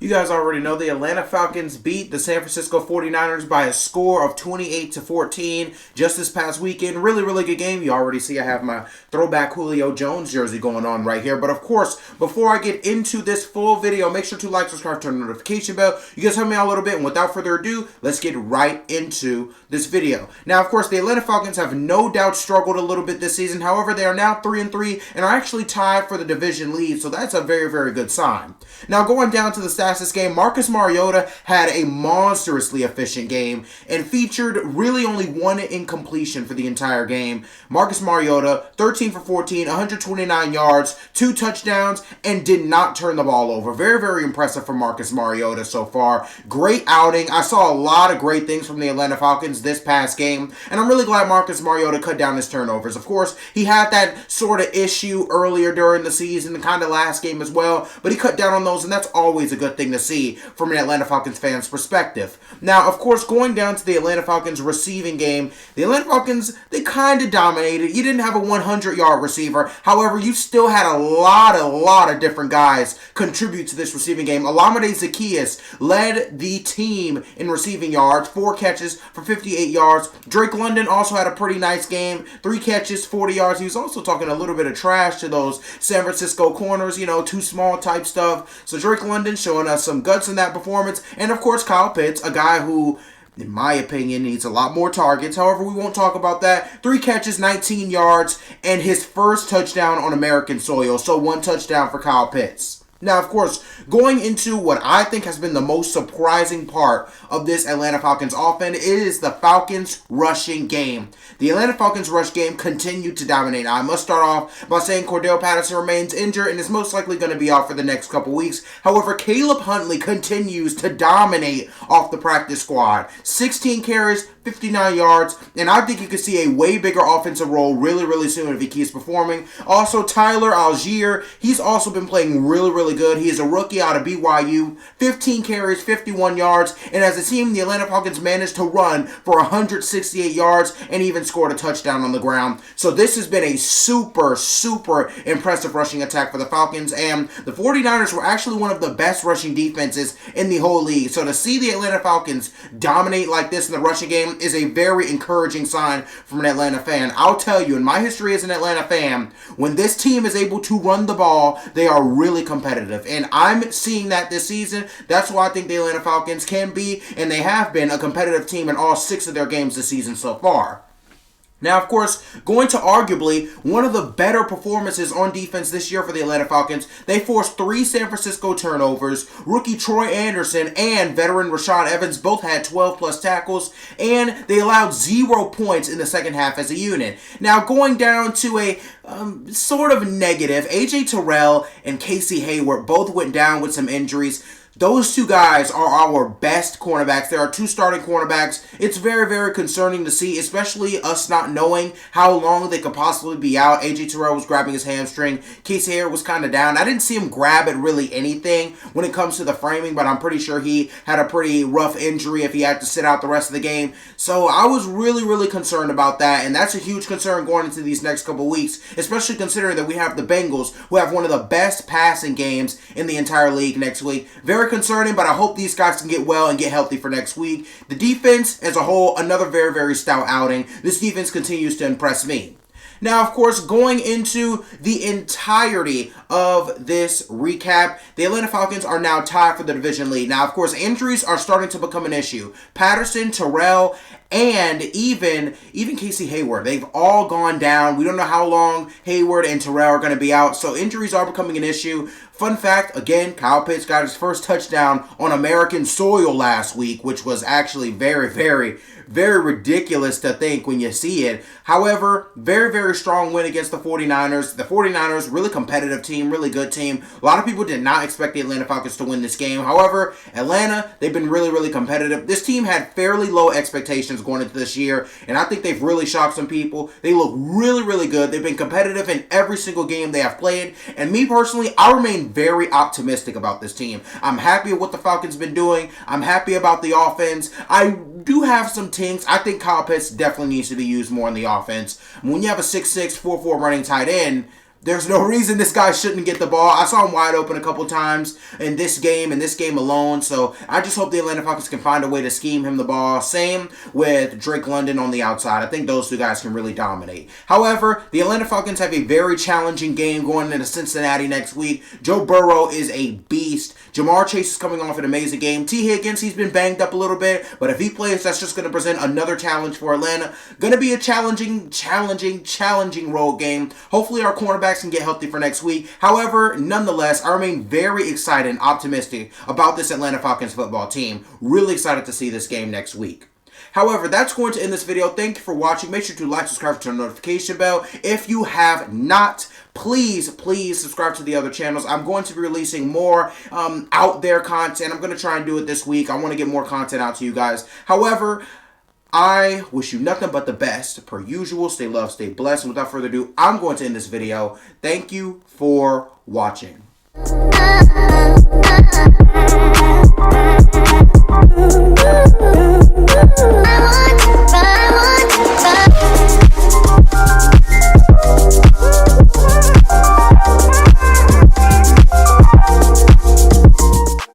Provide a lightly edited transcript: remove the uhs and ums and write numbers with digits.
You guys already know the Atlanta Falcons beat the San Francisco 49ers by a score of 28-14 just this past weekend. Really good game. You already see I have my throwback Julio Jones jersey going on right here. But of course, before I get into this full video, make sure to like, subscribe, turn the notification bell. You guys help me out a little bit. And without further ado, let's get right into this video. Now, of course, the Atlanta Falcons have no doubt struggled a little bit this season. However, they are now 3-3 and are actually tied for the division lead. So that's a very good sign. Now, going down to the stats this game, Marcus Mariota had a monstrously efficient game and featured really only one incompletion for the entire game. Marcus Mariota, 13 for 14, 129 yards, 2 touchdowns, and did not turn the ball over. Very impressive for Marcus Mariota so far. Great outing. I saw a lot of great things from the Atlanta Falcons this past game, and I'm really glad Marcus Mariota cut down his turnovers. Of course, he had that sort of issue earlier during the season, the kind of last game as well, but he cut down on those, and that's always a good thing to see from an Atlanta Falcons fan's perspective. Now, of course, going down to the Atlanta Falcons receiving game, the Atlanta Falcons, they kind of dominated. You didn't have a 100-yard receiver. However, you still had a lot of different guys contribute to this receiving game. Olamide Zaccheaus led the team in receiving yards, 4 catches for 58 yards. Drake London also had a pretty nice game, 3 catches, 40 yards. He was also talking a little bit of trash to those San Francisco corners, too small type stuff. So Drake London showing us some guts in that performance. And of course, Kyle Pitts, a guy who, in my opinion, needs a lot more targets. However, we won't talk about that. 3 catches, 19 yards, and his first touchdown on American soil. So 1 touchdown for Kyle Pitts. Now, of course, going into what I think has been the most surprising part of this Atlanta Falcons offense, it is the Falcons rushing game. The Atlanta Falcons rush game continued to dominate. Now, I must start off by saying Cordell Patterson remains injured and is most likely going to be out for the next couple weeks. However, Caleb Huntley continues to dominate off the practice squad. 16 carries, 59 yards, and I think you could see a way bigger offensive role really soon if he keeps performing. Also, Tyler Algier, he's also been playing really good. He is a rookie out of BYU, 15 carries, 51 yards, and as a team, the Atlanta Falcons managed to run for 168 yards and even scored a touchdown on the ground. So this has been a super impressive rushing attack for the Falcons, and the 49ers were actually one of the best rushing defenses in the whole league. So to see the Atlanta Falcons dominate like this in the rushing game is a very encouraging sign from an Atlanta fan. I'll tell you, in my history as an Atlanta fan, when this team is able to run the ball, they are really competitive. And I'm seeing that this season. That's why I think the Atlanta Falcons can be, and they have been, a competitive team in all 6 of their games this season so far. Now, of course, going to arguably one of the better performances on defense this year for the Atlanta Falcons, they forced 3 San Francisco turnovers. Rookie Troy Anderson and veteran Rashaan Evans both had 12-plus tackles, and they allowed 0 points in the second half as a unit. Now, going down to a sort of negative, Terrell and Casey Hayward both went down with some injuries. Those 2 guys are our best cornerbacks. There are 2 starting cornerbacks. It's very concerning to see, especially us not knowing how long they could possibly be out. Terrell was grabbing his hamstring. Casey Hayward was kind of down. I didn't see him grab at really anything when it comes to the framing, but I'm pretty sure he had a pretty rough injury if he had to sit out the rest of the game. So I was really concerned about that, and that's a huge concern going into these next couple weeks, especially considering that we have the Bengals, who have one of the best passing games in the entire league next week. Very concerning, but I hope these guys can get well and get healthy for next week. The defense as a whole, another very stout outing. This defense continues to impress me. Now, of course, going into the entirety of this recap, the Atlanta Falcons are now tied for the division lead. Now, of course, injuries are starting to become an issue. Patterson, Terrell, and even Casey Hayward, they've all gone down. We don't know how long Hayward and Terrell are going to be out, so injuries are becoming an issue. Fun fact, again, Kyle Pitts got his first touchdown on American soil last week, which was actually very ridiculous to think when you see it. However, very strong win against the 49ers. The 49ers, really competitive team, really good team. A lot of people did not expect the Atlanta Falcons to win this game. However, Atlanta, they've been really competitive. This team had fairly low expectations going into this year, and I think they've really shocked some people. They look really good. They've been competitive in every single game they have played, and me personally, I remain very optimistic about this team. I'm happy with what the Falcons been doing. I'm happy about the offense. I do have some tinks. I think Kyle Pitts definitely needs to be used more in the offense. When you have a 6'6", 4'4" running tight end, There's no reason this guy shouldn't get the ball. I saw him wide open a couple times in this game alone. So I just hope the Atlanta Falcons can find a way to scheme him the ball. Same with Drake London on the outside. I think those two guys can really dominate. However, the Atlanta Falcons have a very challenging game going into Cincinnati next week. Joe Burrow is a beast. Jamar Chase is coming off an amazing game. T. Higgins, he's been banged up a little bit, but if he plays, that's just going to present another challenge for Atlanta. Going to be a challenging road game. Hopefully our cornerbacks can get healthy for next week. However, nonetheless, I remain very excited and optimistic about this Atlanta Falcons football team. Really excited to see this game next week. However, that's going to end this video. Thank you for watching. Make sure to like, subscribe, turn the notification bell. If you have not, please subscribe to the other channels. I'm going to be releasing more out there content. I'm going to try and do it this week. I want to get more content out to you guys. However, I wish you nothing but the best. Per usual, stay loved, stay blessed. And without further ado, I'm going to end this video. Thank you for watching.